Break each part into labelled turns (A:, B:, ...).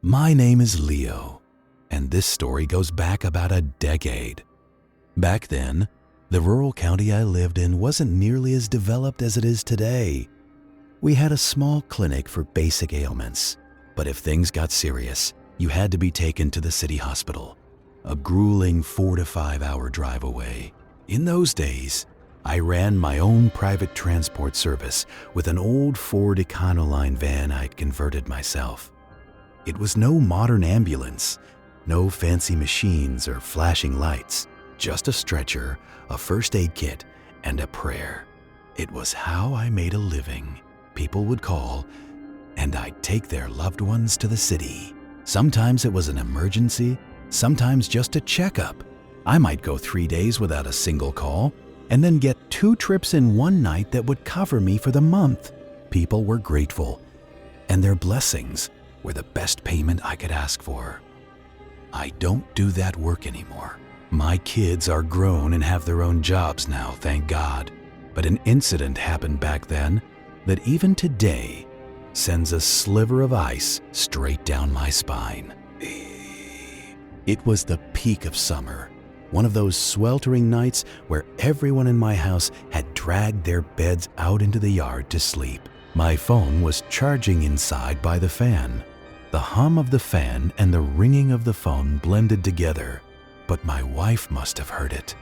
A: My name is Leo, and this story goes back about a decade. Back then, the rural county I lived in wasn't nearly as developed as it is today. We had a small clinic for basic ailments, but if things got serious, you had to be taken to the city hospital, a grueling 4 to 5 hour drive away. In those days, I ran my own private transport service with an old Ford Econoline van I'd converted myself. It was no modern ambulance, no fancy machines or flashing lights, just a stretcher, a first aid kit, and a prayer. It was how I made a living. People would call, and I'd take their loved ones to the city. Sometimes it was an emergency, sometimes just a checkup. I might go 3 days without a single call, and then get 2 trips in one night that would cover me for the month. People were grateful, and their blessings were the best payment I could ask for. I don't do that work anymore. My kids are grown and have their own jobs now, thank God. But an incident happened back then that even today sends a sliver of ice straight down my spine. It was the peak of summer, one of those sweltering nights where everyone in my house had dragged their beds out into the yard to sleep. My phone was charging inside by the fan. The hum of the fan and the ringing of the phone blended together, but my wife must have heard it.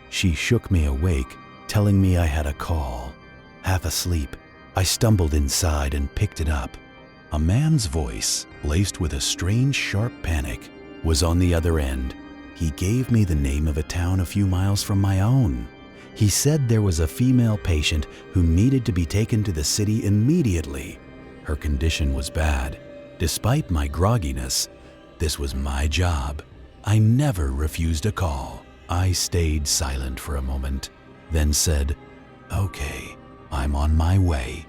A: She shook me awake, telling me I had a call. Half asleep, I stumbled inside and picked it up. A man's voice, laced with a strange sharp panic, was on the other end. He gave me the name of a town a few miles from my own. He said there was a female patient who needed to be taken to the city immediately. Her condition was bad. Despite my grogginess, this was my job. I never refused a call. I stayed silent for a moment, then said, "Okay, I'm on my way."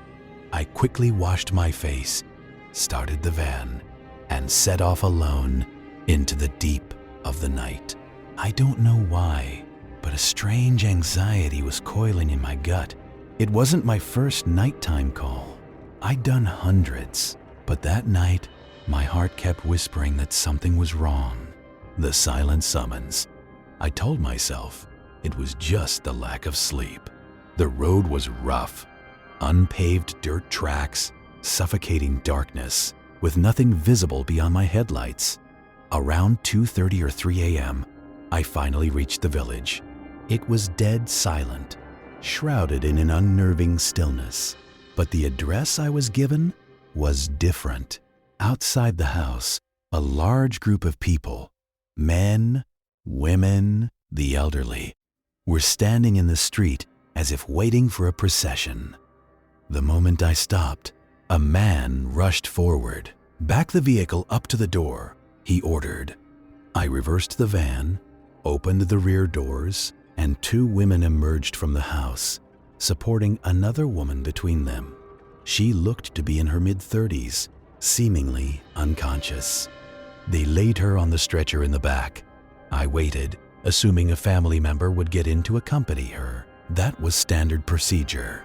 A: I quickly washed my face, started the van, and set off alone into the deep of the night. I don't know why, but a strange anxiety was coiling in my gut. It wasn't my first nighttime call. I'd done hundreds, but that night, my heart kept whispering that something was wrong. The silent summons. I told myself it was just the lack of sleep. The road was rough, unpaved dirt tracks, suffocating darkness, with nothing visible beyond my headlights. Around 2:30 or 3 a.m., I finally reached the village. It was dead silent, shrouded in an unnerving stillness. But the address I was given was different. Outside the house, a large group of people, men, women, the elderly, were standing in the street as if waiting for a procession. The moment I stopped, a man rushed forward. "Back the vehicle up to the door," he ordered. I reversed the van, opened the rear doors, and 2 women emerged from the house, supporting another woman between them. She looked to be in her mid-30s, seemingly unconscious. They laid her on the stretcher in the back. I waited, assuming a family member would get in to accompany her. That was standard procedure.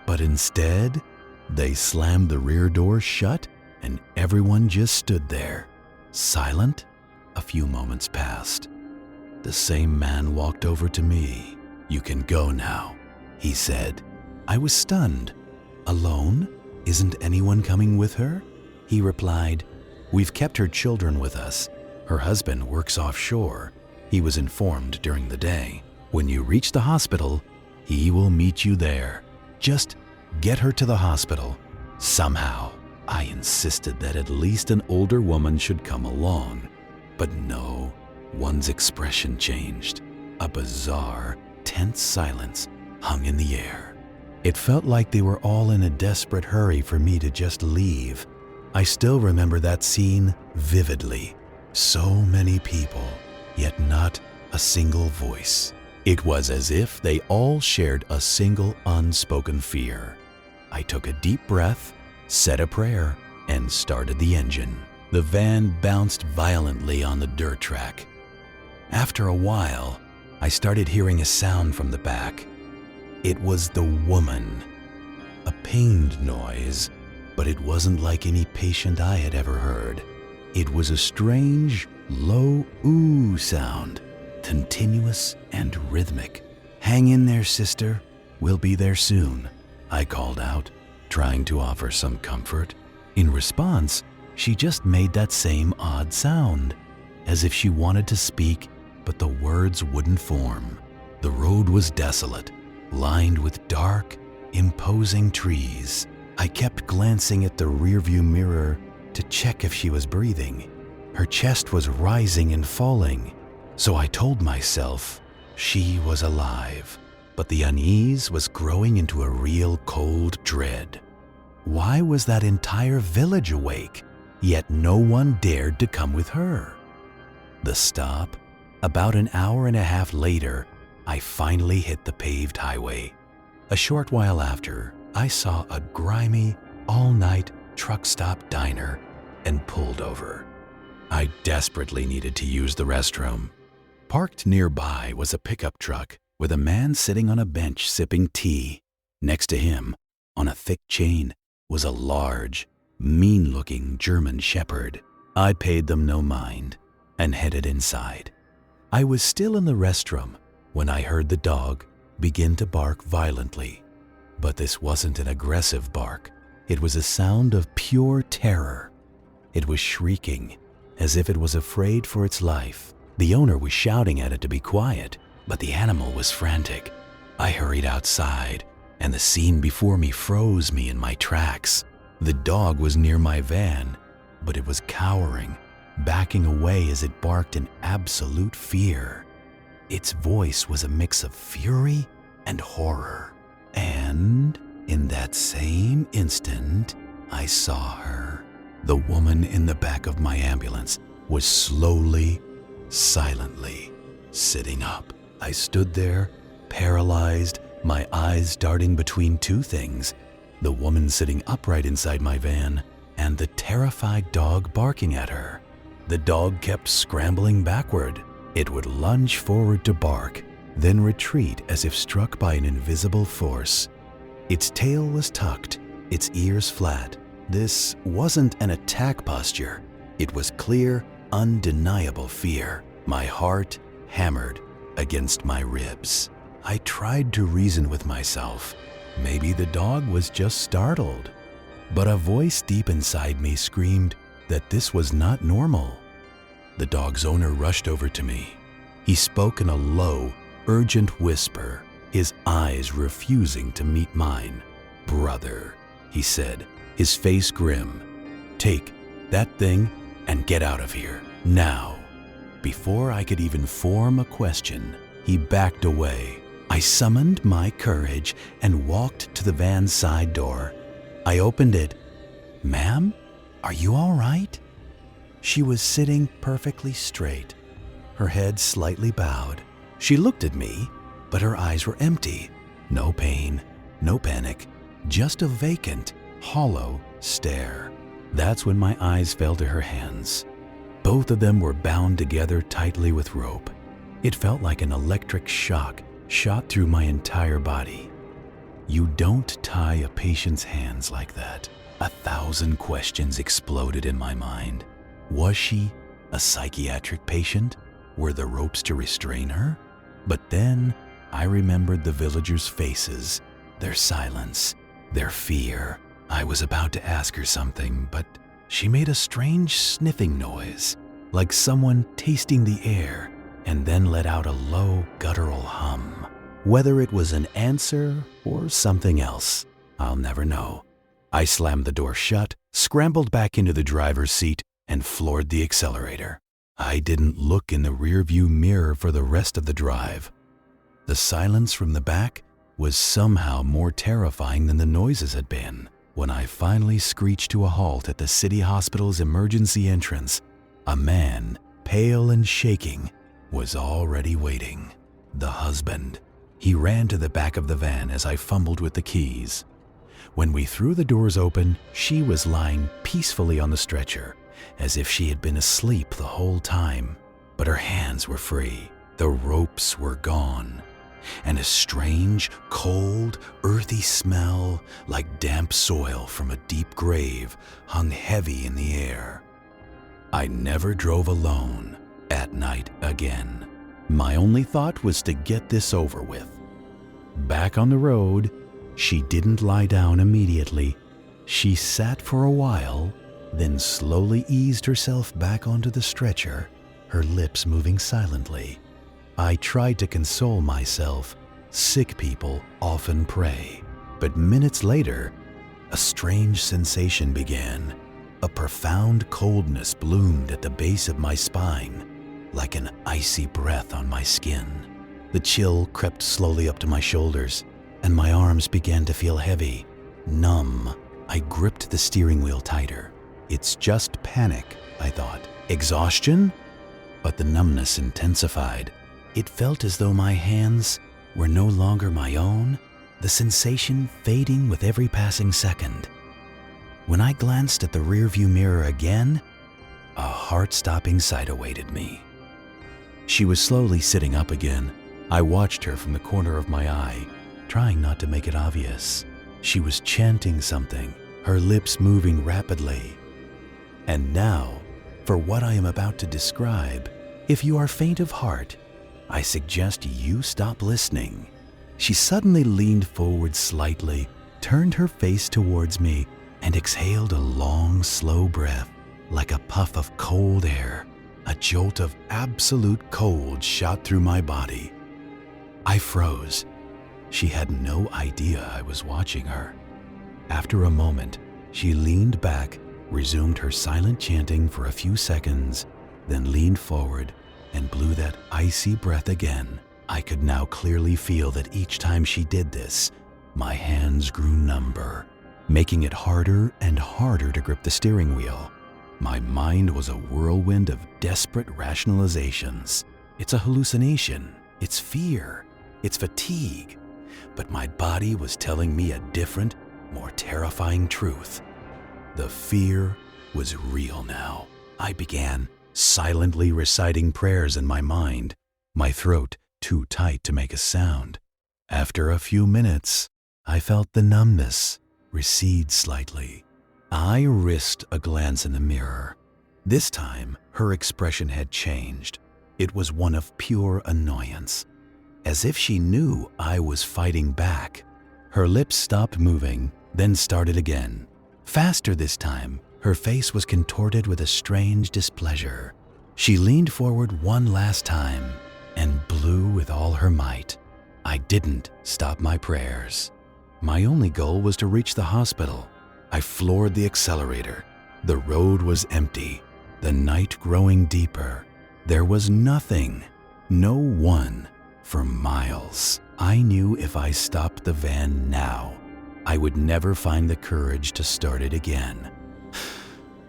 A: But instead, they slammed the rear door shut and everyone just stood there, silent. A few moments passed. The same man walked over to me. "You can go now," he said. I was stunned. "Alone? Isn't anyone coming with her?" He replied, "We've kept her children with us. Her husband works offshore. He was informed during the day. When you reach the hospital, he will meet you there. Just get her to the hospital, somehow." I insisted that at least an older woman should come along. But no, one's expression changed. A bizarre, tense silence hung in the air. It felt like they were all in a desperate hurry for me to just leave. I still remember that scene vividly. So many people, yet not a single voice. It was as if they all shared a single unspoken fear. I took a deep breath, said a prayer, and started the engine. The van bounced violently on the dirt track. After a while, I started hearing a sound from the back. It was the woman. A pained noise, but it wasn't like any patient I had ever heard. It was a strange, low ooh sound, continuous and rhythmic. "Hang in there, sister. We'll be there soon," I called out, trying to offer some comfort. In response, she just made that same odd sound, as if she wanted to speak, but the words wouldn't form. The road was desolate, lined with dark, imposing trees. I kept glancing at the rearview mirror to check if she was breathing. Her chest was rising and falling, so I told myself she was alive. But the unease was growing into a real cold dread. Why was that entire village awake, yet no one dared to come with her? The stop. About an hour and a half later, I finally hit the paved highway. A short while after, I saw a grimy, all-night truck stop diner and pulled over. I desperately needed to use the restroom. Parked nearby was a pickup truck with a man sitting on a bench sipping tea. Next to him, on a thick chain, was a large, mean-looking German shepherd. I paid them no mind and headed inside. I was still in the restroom when I heard the dog begin to bark violently. But this wasn't an aggressive bark. It was a sound of pure terror. It was shrieking, as if it was afraid for its life. The owner was shouting at it to be quiet, but the animal was frantic. I hurried outside, and the scene before me froze me in my tracks. The dog was near my van, but it was cowering, backing away as it barked in absolute fear. Its voice was a mix of fury and horror. And in that same instant, I saw her. The woman in the back of my ambulance was slowly, silently sitting up. I stood there, paralyzed, my eyes darting between two things: the woman sitting upright inside my van and the terrified dog barking at her. The dog kept scrambling backward. It would lunge forward to bark, then retreat as if struck by an invisible force. Its tail was tucked, its ears flat. This wasn't an attack posture. It was clear, undeniable fear. My heart hammered against my ribs. I tried to reason with myself. Maybe the dog was just startled. But a voice deep inside me screamed that this was not normal. The dog's owner rushed over to me. He spoke in a low, urgent whisper, his eyes refusing to meet mine. "Brother," he said, his face grim, "take that thing and get out of here, now." Before I could even form a question, he backed away. I summoned my courage and walked to the van's side door. I opened it. "Ma'am, are you all right?" She was sitting perfectly straight, her head slightly bowed. She looked at me, but her eyes were empty. No pain, no panic, just a vacant, hollow stare. That's when my eyes fell to her hands. Both of them were bound together tightly with rope. It felt like an electric shock shot through my entire body. You don't tie a patient's hands like that. 1,000 questions exploded in my mind. Was she a psychiatric patient? Were the ropes to restrain her? But then I remembered the villagers' faces, their silence, their fear. I was about to ask her something, but she made a strange sniffing noise, like someone tasting the air, and then let out a low, guttural hum. Whether it was an answer or something else, I'll never know. I slammed the door shut, scrambled back into the driver's seat, and floored the accelerator. I didn't look in the rearview mirror for the rest of the drive. The silence from the back was somehow more terrifying than the noises had been. When I finally screeched to a halt at the city hospital's emergency entrance, a man, pale and shaking, was already waiting. The husband. He ran to the back of the van as I fumbled with the keys. When we threw the doors open, she was lying peacefully on the stretcher, as if she had been asleep the whole time. But her hands were free. The ropes were gone. And a strange, cold, earthy smell, like damp soil from a deep grave, hung heavy in the air. I never drove alone at night again. My only thought was to get this over with. Back on the road, she didn't lie down immediately. She sat for a while, then slowly eased herself back onto the stretcher, her lips moving silently. I tried to console myself. Sick people often pray. But minutes later, a strange sensation began. A profound coldness bloomed at the base of my spine, like an icy breath on my skin. The chill crept slowly up to my shoulders, and my arms began to feel heavy, numb. I gripped the steering wheel tighter. It's just panic, I thought. Exhaustion? But the numbness intensified. It felt as though my hands were no longer my own, the sensation fading with every passing second. When I glanced at the rearview mirror again, a heart-stopping sight awaited me. She was slowly sitting up again. I watched her from the corner of my eye, trying not to make it obvious. She was chanting something, her lips moving rapidly. And now, for what I am about to describe, if you are faint of heart, I suggest you stop listening. She suddenly leaned forward slightly, turned her face towards me, and exhaled a long, slow breath, like a puff of cold air. A jolt of absolute cold shot through my body. I froze. She had no idea I was watching her. After a moment, she leaned back, resumed her silent chanting for a few seconds, then leaned forward and blew that icy breath again. I could now clearly feel that each time she did this, my hands grew number, making it harder and harder to grip the steering wheel. My mind was a whirlwind of desperate rationalizations. It's a hallucination. It's fear. It's fatigue. But my body was telling me a different, more terrifying truth. The fear was real now. I began silently reciting prayers in my mind, my throat too tight to make a sound. After a few minutes, I felt the numbness recede slightly. I risked a glance in the mirror. This time, her expression had changed. It was one of pure annoyance, as if she knew I was fighting back. Her lips stopped moving, then started again. Faster this time, her face was contorted with a strange displeasure. She leaned forward one last time and blew with all her might. I didn't stop my prayers. My only goal was to reach the hospital. I floored the accelerator. The road was empty, the night growing deeper. There was nothing, no one, for miles. I knew if I stopped the van now, I would never find the courage to start it again.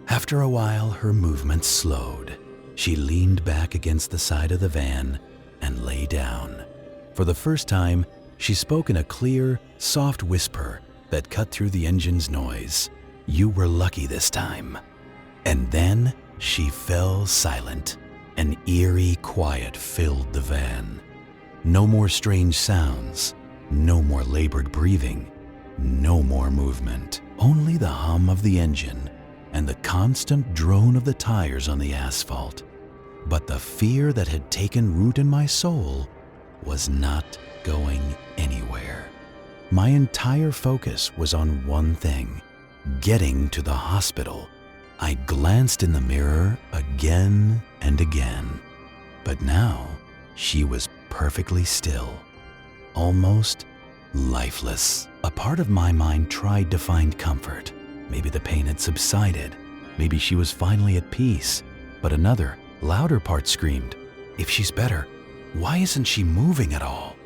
A: After a while, her movements slowed. She leaned back against the side of the van and lay down. For the first time, she spoke in a clear, soft whisper that cut through the engine's noise. "You were lucky this time." And then she fell silent. An eerie quiet filled the van. No more strange sounds, no more labored breathing, no more movement. Only the hum of the engine and the constant drone of the tires on the asphalt. But the fear that had taken root in my soul was not going anywhere. My entire focus was on one thing: getting to the hospital. I glanced in the mirror again and again, but now she was perfectly still, almost lifeless. A part of my mind tried to find comfort. Maybe the pain had subsided. Maybe she was finally at peace. But another, louder part screamed, "If she's better, why isn't she moving at all?"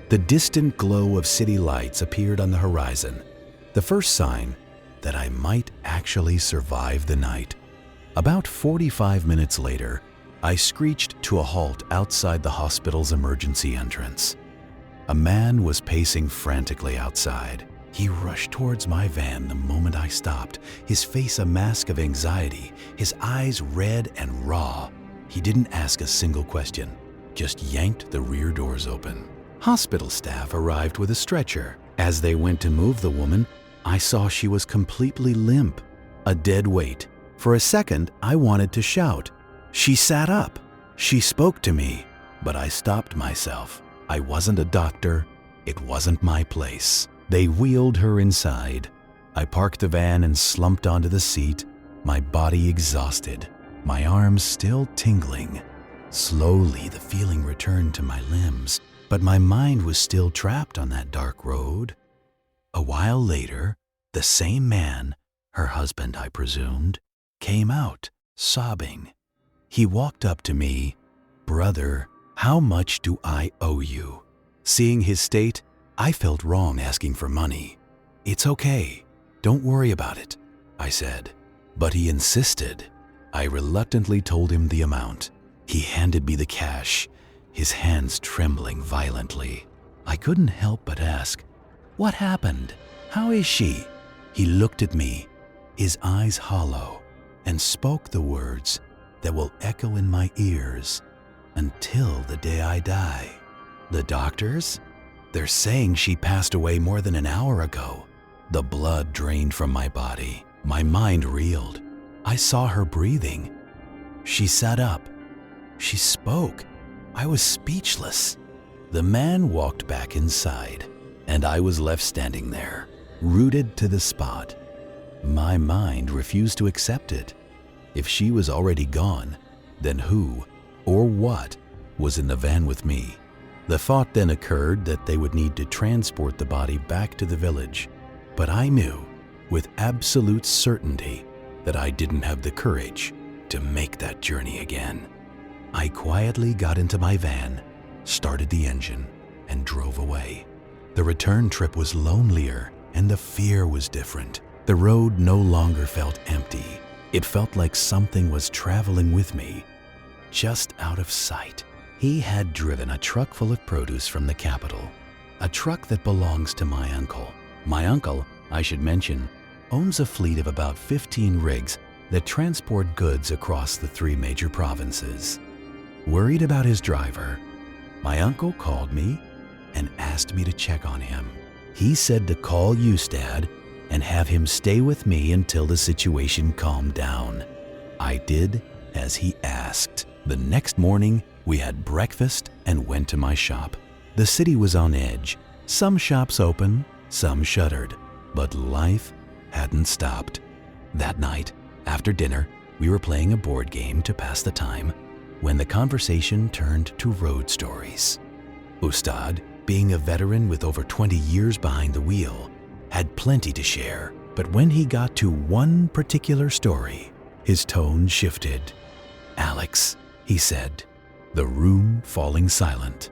A: The distant glow of city lights appeared on the horizon, the first sign that I might actually survive the night. About 45 minutes later, I screeched to a halt outside the hospital's emergency entrance. A man was pacing frantically outside. He rushed towards my van the moment I stopped, his face a mask of anxiety, his eyes red and raw. He didn't ask a single question, just yanked the rear doors open. Hospital staff arrived with a stretcher. As they went to move the woman, I saw she was completely limp, a dead weight, For a second, I wanted to shout. She sat up. She spoke to me, but I stopped myself. I wasn't a doctor. It wasn't my place. They wheeled her inside. I parked the van and slumped onto the seat, my body exhausted, my arms still tingling. Slowly, the feeling returned to my limbs, but my mind was still trapped on that dark road. A while later, the same man, her husband I presumed, came out, sobbing. He walked up to me. "Brother, how much do I owe you?" Seeing his state, I felt wrong asking for money. "It's okay. Don't worry about it," I said. But he insisted. I reluctantly told him the amount. He handed me the cash, his hands trembling violently. I couldn't help but ask, "What happened? How is she?" He looked at me, his eyes hollow, and spoke the words that will echo in my ears until the day I die. "The doctors? They're saying she passed away more than an hour ago." The blood drained from my body. My mind reeled. I saw her breathing. She sat up. She spoke. I was speechless. The man walked back inside, and I was left standing there, rooted to the spot. My mind refused to accept it. If she was already gone, then who or what was in the van with me? The thought then occurred that they would need to transport the body back to the village. But I knew with absolute certainty that I didn't have the courage to make that journey again. I quietly got into my van, started the engine, and drove away. The return trip was lonelier, and the fear was different. The road no longer felt empty. It felt like something was traveling with me, just out of sight. He had driven a truck full of produce from the capital, a truck that belongs to my uncle. My uncle, I should mention, owns a fleet of about 15 rigs that transport goods across the 3 major provinces. Worried about his driver, my uncle called me and asked me to check on him. He said to call Ustad and have him stay with me until the situation calmed down. I did as he asked. The next morning, we had breakfast and went to my shop. The city was on edge. Some shops open, some shuttered, but life hadn't stopped. That night, after dinner, we were playing a board game to pass the time when the conversation turned to road stories. Ustad, being a veteran with over 20 years behind the wheel, had plenty to share, but when he got to one particular story, his tone shifted. "Alex," he said, the room falling silent,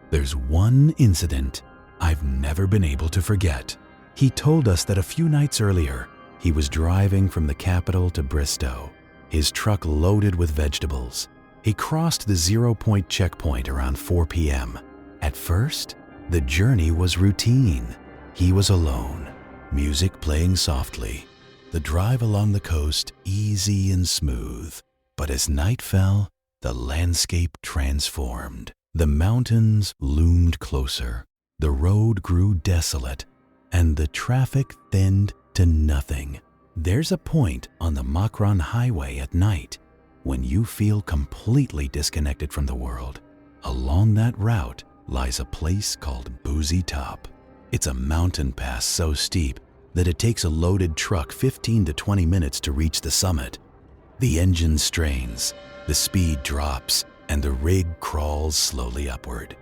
A: "there's one incident I've never been able to forget." He told us that a few nights earlier, he was driving from the capital to Bristow, his truck loaded with vegetables. He crossed the 0-point checkpoint around 4 p.m. At first, the journey was routine. He was alone, music playing softly, the drive along the coast easy and smooth. But as night fell, the landscape transformed. The mountains loomed closer, the road grew desolate, and the traffic thinned to nothing. There's a point on the Makran Highway at night when you feel completely disconnected from the world. Along that route lies a place called Buzi Top. It's a mountain pass so steep that it takes a loaded truck 15 to 20 minutes to reach the summit. The engine strains, the speed drops, and the rig crawls slowly upward.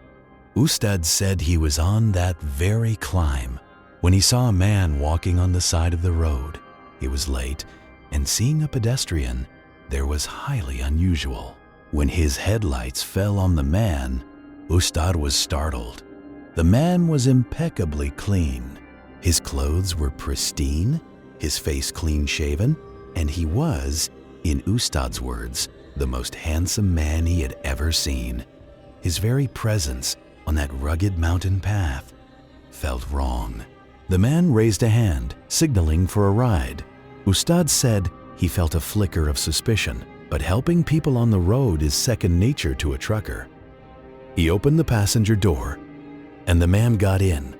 A: Ustad said he was on that very climb when he saw a man walking on the side of the road. He was late, and seeing a pedestrian there was highly unusual. When his headlights fell on the man, Ustad was startled. The man was impeccably clean. His clothes were pristine, his face clean-shaven, and he was, in Ustad's words, the most handsome man he had ever seen. His very presence on that rugged mountain path felt wrong. The man raised a hand, signaling for a ride. Ustad said he felt a flicker of suspicion, but helping people on the road is second nature to a trucker. He opened the passenger door, and the man got in.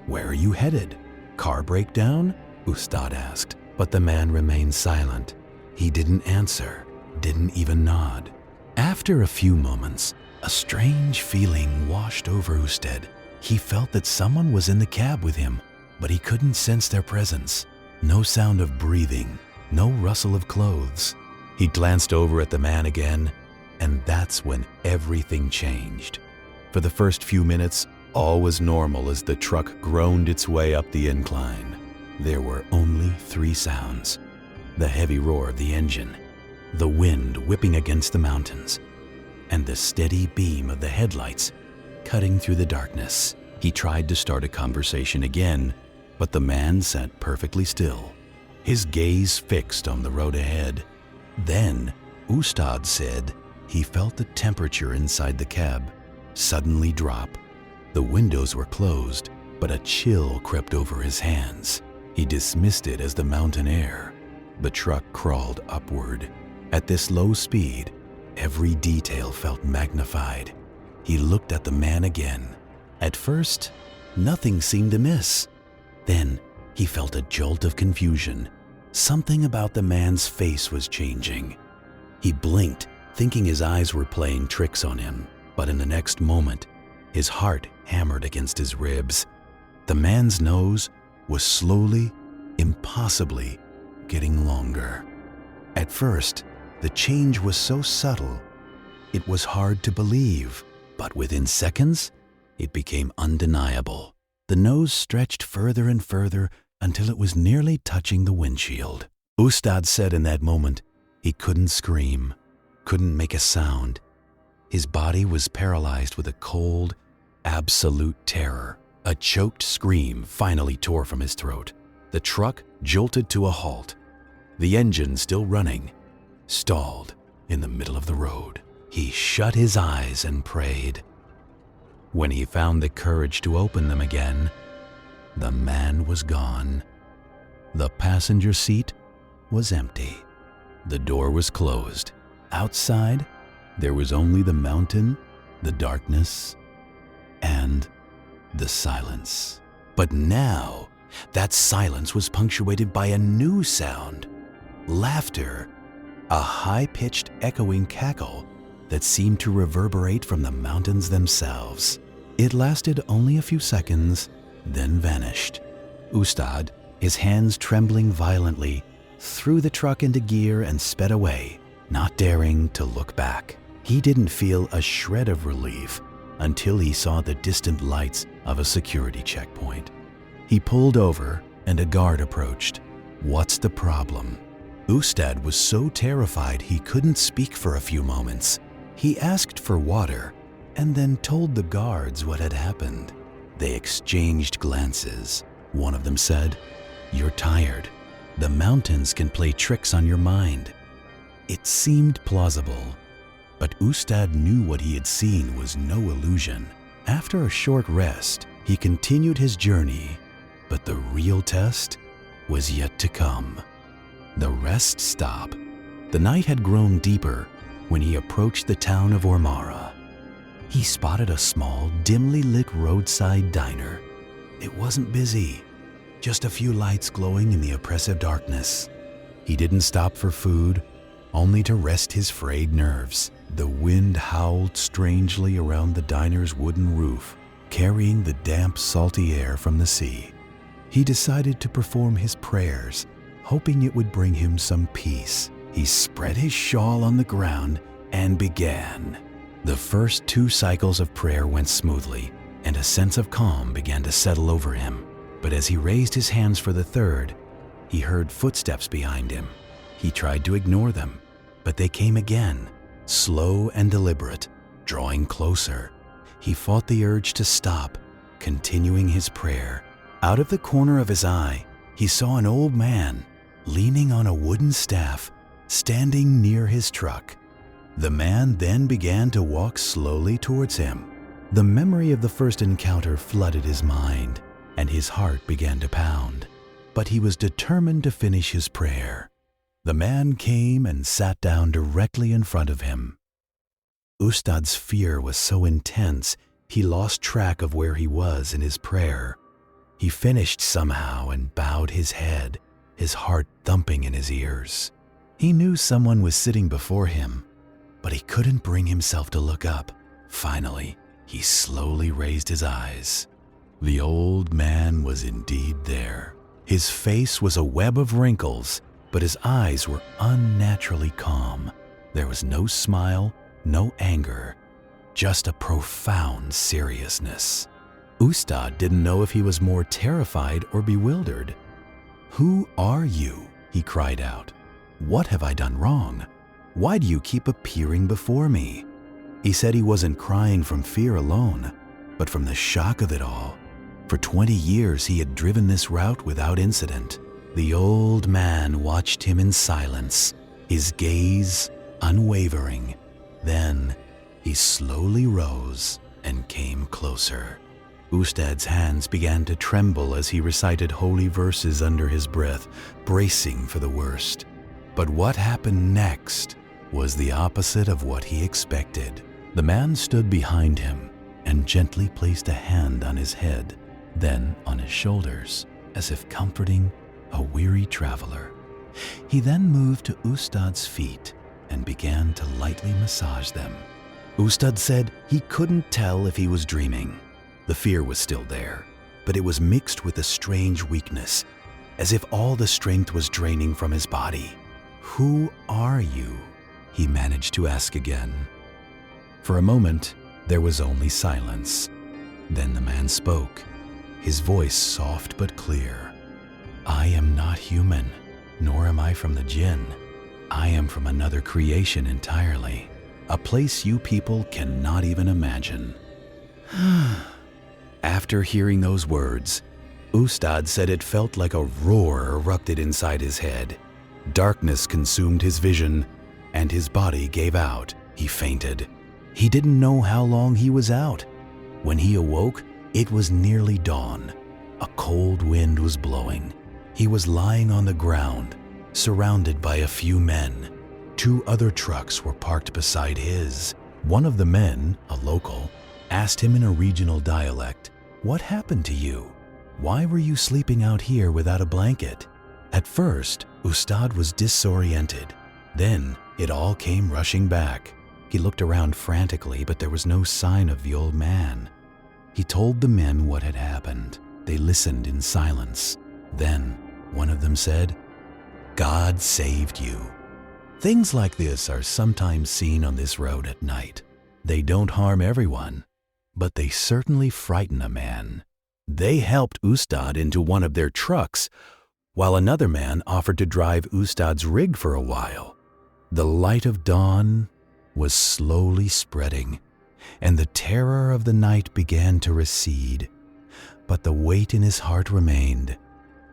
A: "Where are you headed? Car breakdown?" Ustad asked, but the man remained silent. He didn't answer, didn't even nod. After a few moments, a strange feeling washed over Ustad. He felt that someone was in the cab with him, but he couldn't sense their presence. No sound of breathing, no rustle of clothes. He glanced over at the man again, and that's when everything changed. For the first few minutes, all was normal as the truck groaned its way up the incline. There were only 3 sounds: the heavy roar of the engine, the wind whipping against the mountains, and the steady beam of the headlights cutting through the darkness. He tried to start a conversation again, but the man sat perfectly still, his gaze fixed on the road ahead. Then, Ustad said he felt the temperature inside the cab suddenly drop. The windows were closed, but a chill crept over his hands. He dismissed it as the mountain air. The truck crawled upward. At this low speed, every detail felt magnified. He looked at the man again. At first, nothing seemed amiss. Then, he felt a jolt of confusion. Something about the man's face was changing. He blinked, thinking his eyes were playing tricks on him, but in the next moment, his heart hammered against his ribs. The man's nose was slowly, impossibly, getting longer. At first, the change was so subtle, it was hard to believe, but within seconds, it became undeniable. The nose stretched further and further until it was nearly touching the windshield. Ustad said in that moment, he couldn't scream, couldn't make a sound. His body was paralyzed with a cold, absolute terror. A choked scream finally tore from his throat. The truck jolted to a halt. The engine, still running, stalled in the middle of the road. He shut his eyes and prayed. When he found the courage to open them again, the man was gone. The passenger seat was empty. The door was closed. Outside, there was only the mountain, the darkness, and the silence. But now, that silence was punctuated by a new sound: laughter, a high-pitched echoing cackle that seemed to reverberate from the mountains themselves. It lasted only a few seconds, then vanished. Ustad, his hands trembling violently, threw the truck into gear and sped away, not daring to look back. He didn't feel a shred of relief until he saw the distant lights of a security checkpoint. He pulled over and a guard approached. "What's the problem?" Ustad was so terrified he couldn't speak for a few moments. He asked for water and then told the guards what had happened. They exchanged glances. One of them said, "You're tired. The mountains can play tricks on your mind." It seemed plausible, but Ustad knew what he had seen was no illusion. After a short rest, he continued his journey, but the real test was yet to come. The rest stop. The night had grown deeper when he approached the town of Ormara. He spotted a small, dimly lit roadside diner. It wasn't busy, just a few lights glowing in the oppressive darkness. He didn't stop for food, only to rest his frayed nerves. The wind howled strangely around the diner's wooden roof, carrying the damp, salty air from the sea. He decided to perform his prayers, hoping it would bring him some peace. He spread his shawl on the ground and began. The first 2 cycles of prayer went smoothly, and a sense of calm began to settle over him. But as he raised his hands for the 3rd, he heard footsteps behind him. He tried to ignore them, but they came again, slow and deliberate, drawing closer. He fought the urge to stop, continuing his prayer. Out of the corner of his eye, he saw an old man leaning on a wooden staff, standing near his truck. The man then began to walk slowly towards him. The memory of the first encounter flooded his mind, and his heart began to pound. But he was determined to finish his prayer. The man came and sat down directly in front of him. Ustad's fear was so intense, he lost track of where he was in his prayer. He finished somehow and bowed his head, his heart thumping in his ears. He knew someone was sitting before him, but he couldn't bring himself to look up. Finally, he slowly raised his eyes. The old man was indeed there. His face was a web of wrinkles, but his eyes were unnaturally calm. There was no smile, no anger, just a profound seriousness. Ustad didn't know if he was more terrified or bewildered. "Who are you?" he cried out. "What have I done wrong? Why do you keep appearing before me?" He said he wasn't crying from fear alone, but from the shock of it all. For 20 years he had driven this route without incident. The old man watched him in silence, his gaze unwavering. Then he slowly rose and came closer. Ustad's hands began to tremble as he recited holy verses under his breath, bracing for the worst. But what happened next was the opposite of what he expected. The man stood behind him and gently placed a hand on his head, then on his shoulders, as if comforting a weary traveler. He then moved to Ustad's feet and began to lightly massage them. Ustad said he couldn't tell if he was dreaming. The fear was still there, but it was mixed with a strange weakness, as if all the strength was draining from his body. "Who are you?" he managed to ask again. For a moment, there was only silence. Then the man spoke, his voice soft but clear. "I am not human, nor am I from the jinn. I am from another creation entirely, a place you people cannot even imagine." After hearing those words, Ustad said it felt like a roar erupted inside his head. Darkness consumed his vision, and his body gave out. He fainted. He didn't know how long he was out. When he awoke, it was nearly dawn. A cold wind was blowing. He was lying on the ground, surrounded by a few men. 2 other trucks were parked beside his. One of the men, a local, asked him in a regional dialect, "What happened to you? Why were you sleeping out here without a blanket?" At first, Ustad was disoriented. Then it all came rushing back. He looked around frantically, but there was no sign of the old man. He told the men what had happened. They listened in silence. Then one of them said, "God saved you." Things like this are sometimes seen on this road at night. They don't harm everyone, but they certainly frighten a man. They helped Ustad into one of their trucks, while another man offered to drive Ustad's rig for a while. The light of dawn was slowly spreading, and the terror of the night began to recede. But the weight in his heart remained.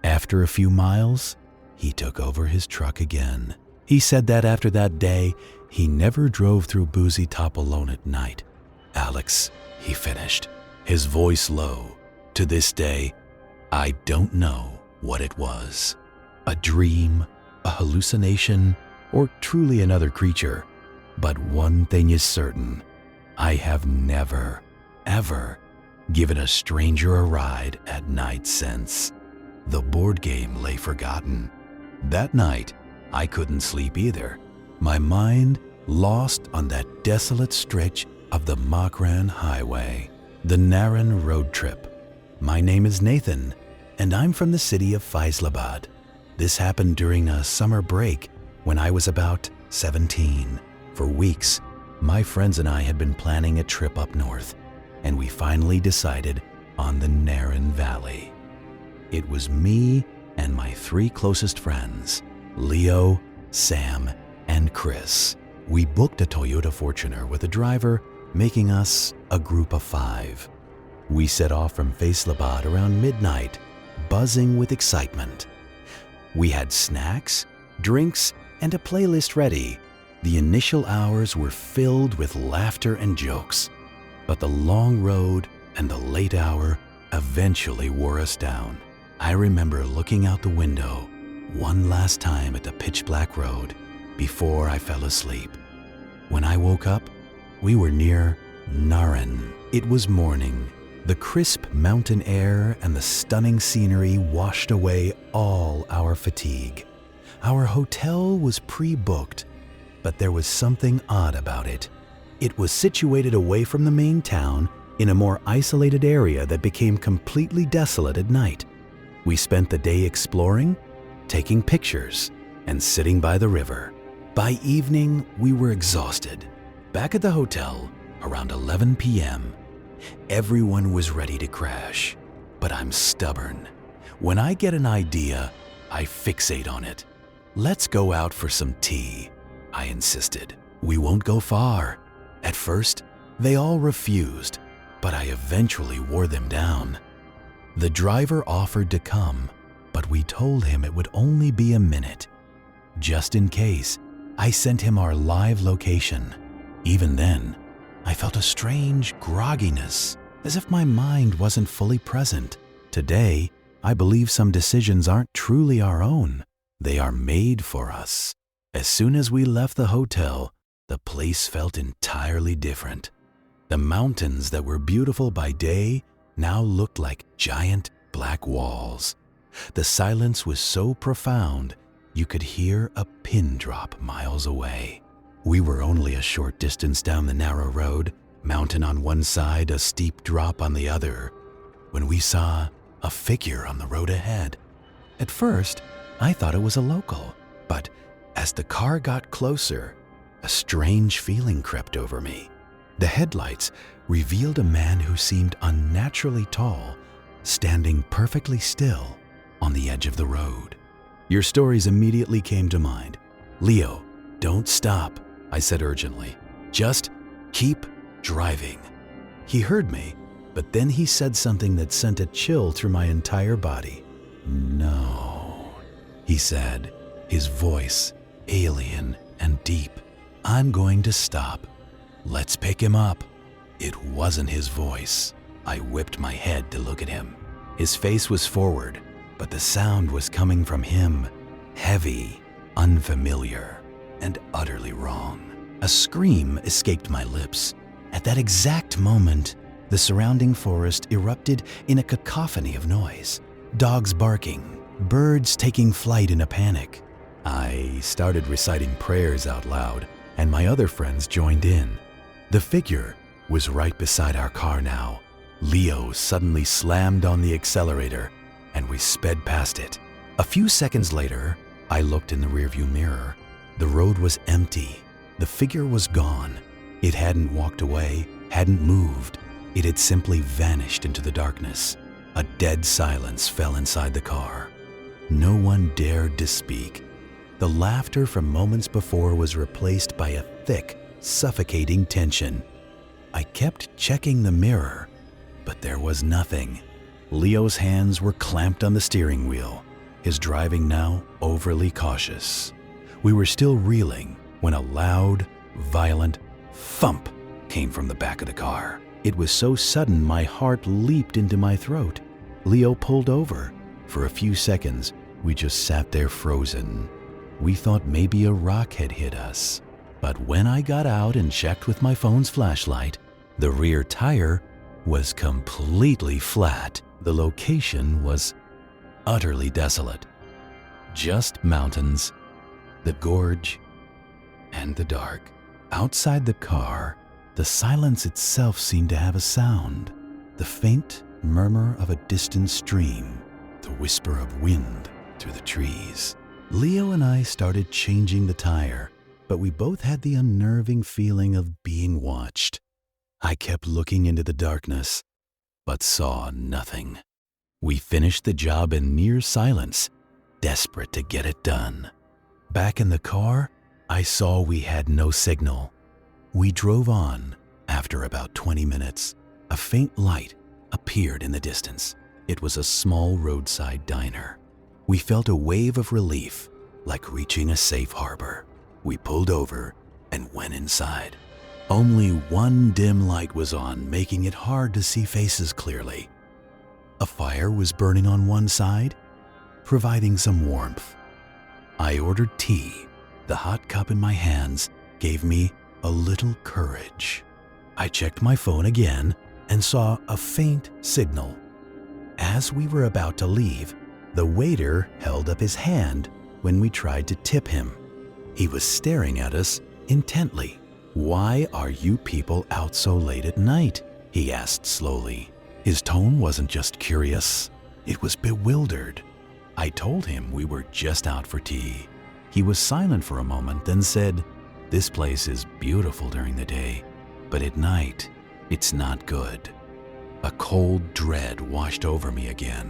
A: After a few miles, he took over his truck again. He said that after that day, he never drove through Buzi top alone at night. "Alex," he finished, his voice low, "to this day, I don't know what it was. A dream, a hallucination, or truly another creature. But one thing is certain, I have never, ever given a stranger a ride at night since." The board game lay forgotten. That night, I couldn't sleep either. My mind lost on that desolate stretch of the Makran Highway, the Narration road trip. My name is Nathan, and I'm from the city of Faisalabad. This happened during a summer break when I was about 17. For weeks, my friends and I had been planning a trip up north, and we finally decided on the Narration Valley. It was me and my 3 closest friends, Leo, Sam, and Chris. We booked a Toyota Fortuner with a driver, making us a group of 5. We set off from Faisalabad around midnight, buzzing with excitement. We had snacks, drinks, and a playlist ready. The initial hours were filled with laughter and jokes, but the long road and the late hour eventually wore us down. I remember looking out the window one last time at the pitch-black road before I fell asleep. When I woke up, we were near Narration. It was morning. The crisp mountain air and the stunning scenery washed away all our fatigue. Our hotel was pre-booked, but there was something odd about it. It was situated away from the main town in a more isolated area that became completely desolate at night. We spent the day exploring, taking pictures, and sitting by the river. By evening, we were exhausted. Back at the hotel, around 11 p.m., everyone was ready to crash, but I'm stubborn. When I get an idea, I fixate on it. "Let's go out for some tea," I insisted. "We won't go far." At first, they all refused, but I eventually wore them down. The driver offered to come, but we told him it would only be a minute. Just in case, I sent him our live location. Even then, I felt a strange grogginess, as if my mind wasn't fully present. Today, I believe some decisions aren't truly our own. They are made for us. As soon as we left the hotel, the place felt entirely different. The mountains that were beautiful by day now looked like giant black walls. The silence was so profound, you could hear a pin drop miles away. We were only a short distance down the narrow road, mountain on one side, a steep drop on the other, when we saw a figure on the road ahead. At first, I thought it was a local, but as the car got closer, a strange feeling crept over me. The headlights revealed a man who seemed unnaturally tall, standing perfectly still on the edge of the road. Your stories immediately came to mind. "Leo, don't stop," I said urgently. "Just keep driving." He heard me, but then he said something that sent a chill through my entire body. "No," he said, his voice alien and deep. "I'm going to stop. Let's pick him up." It wasn't his voice. I whipped my head to look at him. His face was forward, but the sound was coming from him, heavy, unfamiliar, and utterly wrong. A scream escaped my lips. At that exact moment, the surrounding forest erupted in a cacophony of noise. Dogs barking, birds taking flight in a panic. I started reciting prayers out loud, and my other friends joined in. The figure was right beside our car now. Leo suddenly slammed on the accelerator, and we sped past it. A few seconds later, I looked in the rearview mirror. The road was empty. The figure was gone. It hadn't walked away, hadn't moved. It had simply vanished into the darkness. A dead silence fell inside the car. No one dared to speak. The laughter from moments before was replaced by a thick, suffocating tension. I kept checking the mirror, but there was nothing. Leo's hands were clamped on the steering wheel, his driving now overly cautious. We were still reeling when a loud, violent thump came from the back of the car. It was so sudden my heart leaped into my throat. Leo pulled over. For a few seconds, we just sat there frozen. We thought maybe a rock had hit us. But when I got out and checked with my phone's flashlight, the rear tire was completely flat. The location was utterly desolate. Just mountains, the gorge, and the dark. Outside the car, the silence itself seemed to have a sound. The faint murmur of a distant stream, the whisper of wind through the trees. Leo and I started changing the tire, but we both had the unnerving feeling of being watched. I kept looking into the darkness, but saw nothing. We finished the job in near silence, desperate to get it done. Back in the car, I saw we had no signal. We drove on. After about 20 minutes, a faint light appeared in the distance. It was a small roadside diner. We felt a wave of relief, like reaching a safe harbor. We pulled over and went inside. Only one dim light was on, making it hard to see faces clearly. A fire was burning on one side, providing some warmth. I ordered tea. The hot cup in my hands gave me a little courage. I checked my phone again and saw a faint signal. As we were about to leave, the waiter held up his hand when we tried to tip him. He was staring at us intently. "Why are you people out so late at night?" he asked slowly. His tone wasn't just curious, it was bewildered. I told him we were just out for tea. He was silent for a moment, then said, "This place is beautiful during the day, but at night, it's not good." A cold dread washed over me again.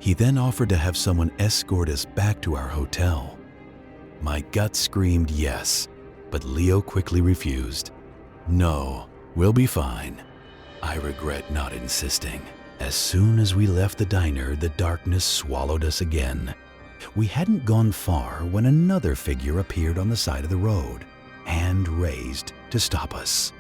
A: He then offered to have someone escort us back to our hotel. My gut screamed yes, but Leo quickly refused. "No, we'll be fine." I regret not insisting. As soon as we left the diner, the darkness swallowed us again. We hadn't gone far when another figure appeared on the side of the road, hand raised to stop us.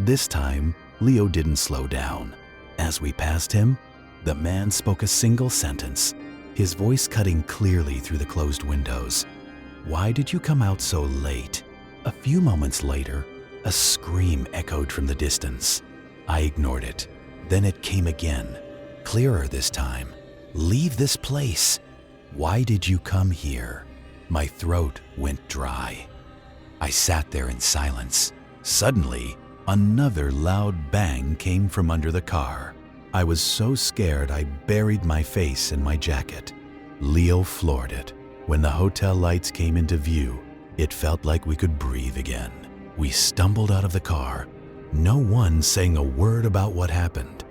A: This time, Leo didn't slow down. As we passed him, the man spoke a single sentence, his voice cutting clearly through the closed windows. "Why did you come out so late?" A few moments later, a scream echoed from the distance. I ignored it. Then it came again, clearer this time. "Leave this place. Why did you come here?" My throat went dry. I sat there in silence. Suddenly, another loud bang came from under the car. I was so scared I buried my face in my jacket. Leo floored it. When the hotel lights came into view, it felt like we could breathe again. We stumbled out of the car, no one saying a word about what happened.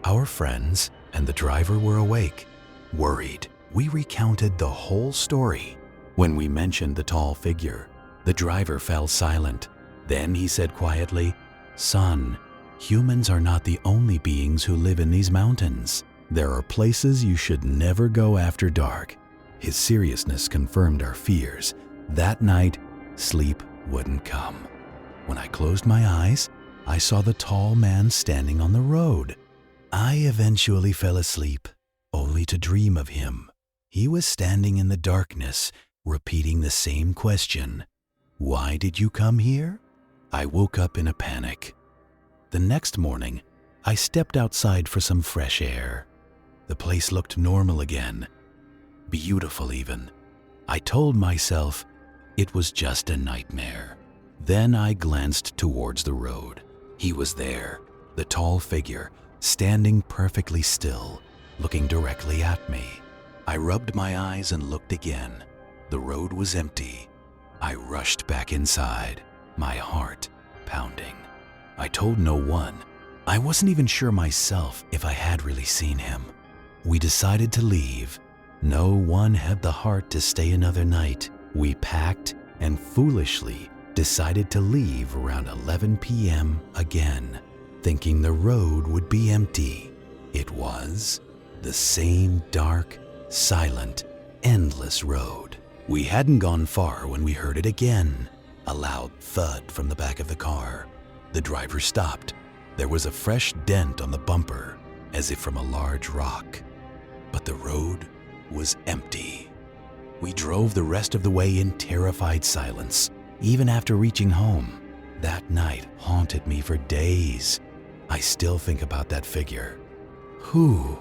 A: Our friends and the driver were awake. Worried, we recounted the whole story. When we mentioned the tall figure, the driver fell silent. Then he said quietly, "Son, humans are not the only beings who live in these mountains. There are places you should never go after dark." His seriousness confirmed our fears. That night, sleep wouldn't come. When I closed my eyes, I saw the tall man standing on the road. I eventually fell asleep, only to dream of him. He was standing in the darkness, repeating the same question. "Why did you come here?" I woke up in a panic. The next morning, I stepped outside for some fresh air. The place looked normal again. Beautiful even. I told myself it was just a nightmare. Then I glanced towards the road. He was there, the tall figure, standing perfectly still, looking directly at me. I rubbed my eyes and looked again. The road was empty. I rushed back inside, my heart pounding. I told no one. I wasn't even sure myself if I had really seen him. We decided to leave. No one had the heart to stay another night. We packed and foolishly decided to leave around 11 p.m. again, thinking the road would be empty. It was the same dark, silent, endless road. We hadn't gone far when we heard it again, a loud thud from the back of the car. The driver stopped. There was a fresh dent on the bumper, as if from a large rock. But the road was empty. We drove the rest of the way in terrified silence. Even after reaching home, that night haunted me for days. I still think about that figure. Who